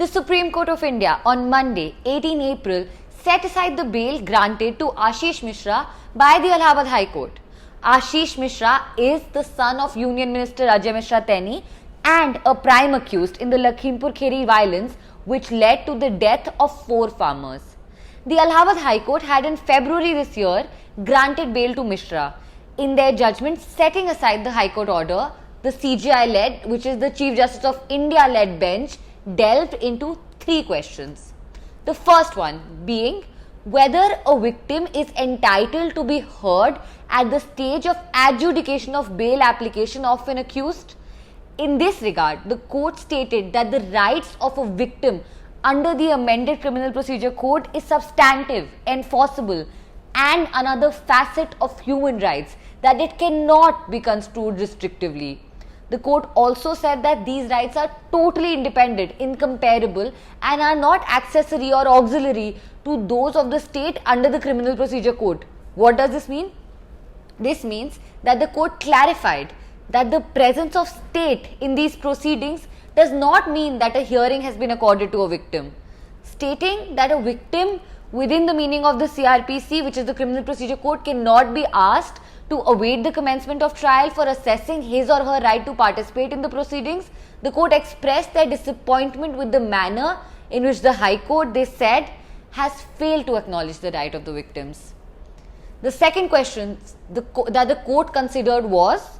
The Supreme Court of India on Monday, 18 April, set aside the bail granted to Ashish Mishra by the Allahabad High Court. Ashish Mishra is the son of Union Minister Ajay Mishra and a prime accused in the Lakhimpur Kheri violence which led to the death of 4 farmers. The Allahabad High Court had in February this year granted bail to Mishra. In their judgment setting aside the High Court order, the CJI-led, which is the Chief Justice of India-led bench, delved into 3 questions. The first one being whether a victim is entitled to be heard at the stage of adjudication of bail application of an accused. In this regard, the court stated that the rights of a victim under the amended Criminal Procedure Code is substantive, enforceable, and another facet of human rights, that it cannot be construed restrictively. The court also said that these rights are totally independent, incomparable, and are not accessory or auxiliary to those of the state under the Criminal Procedure Code. What does this mean? This means that the court clarified that the presence of state in these proceedings does not mean that a hearing has been accorded to a victim. Stating that a victim within the meaning of the CRPC, which is the Criminal Procedure Code, cannot be asked to await the commencement of trial for assessing his or her right to participate in the proceedings, the court expressed their disappointment with the manner in which the High Court, they said, has failed to acknowledge the right of the victims. The second question that the court considered was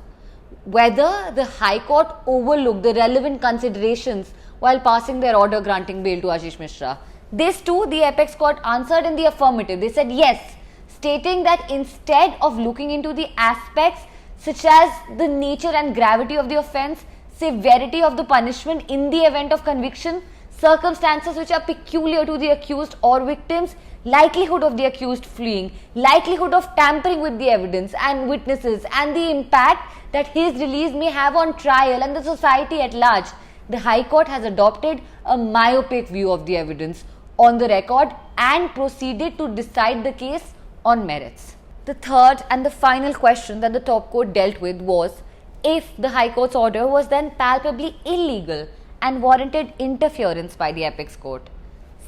whether the High Court overlooked the relevant considerations while passing their order granting bail to Ashish Mishra. This too, the Apex Court answered in the affirmative. They said yes, stating that instead of looking into the aspects such as the nature and gravity of the offence, severity of the punishment in the event of conviction, circumstances which are peculiar to the accused or victims, likelihood of the accused fleeing, likelihood of tampering with the evidence and witnesses, and the impact that his release may have on trial and the society at large, the High Court has adopted a myopic view of the evidence on the record and proceeded to decide the case on merits. The third and the final question that the top court dealt with was if the High Court's order was then palpably illegal and warranted interference by the Apex Court,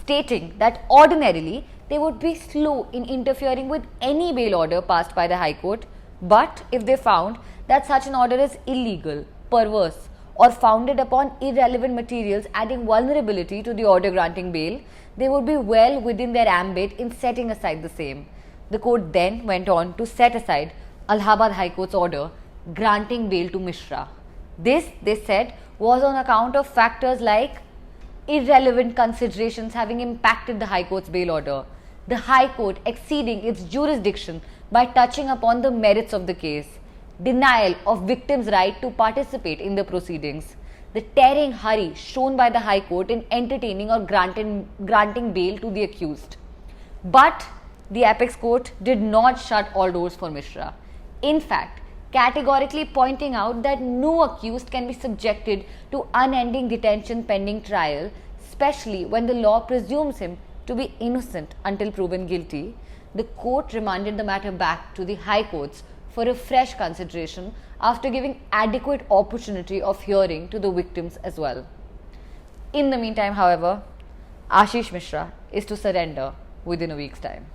stating that ordinarily they would be slow in interfering with any bail order passed by the High Court, but if they found that such an order is illegal, perverse, or founded upon irrelevant materials adding vulnerability to the order granting bail, they would be well within their ambit in setting aside the same. The court then went on to set aside Allahabad High Court's order granting bail to Mishra. This, they said, was on account of factors like irrelevant considerations having impacted the High Court's bail order, the High Court exceeding its jurisdiction by touching upon the merits of the case, denial of victims' right to participate in the proceedings, the tearing hurry shown by the High Court in entertaining or granting bail to the accused. But the Apex Court did not shut all doors for Mishra. In fact, categorically pointing out that no accused can be subjected to unending detention pending trial, especially when the law presumes him to be innocent until proven guilty, the court remanded the matter back to the High Courts for a fresh consideration after giving adequate opportunity of hearing to the victims as well. In the meantime, however, Ashish Mishra is to surrender within a week's time.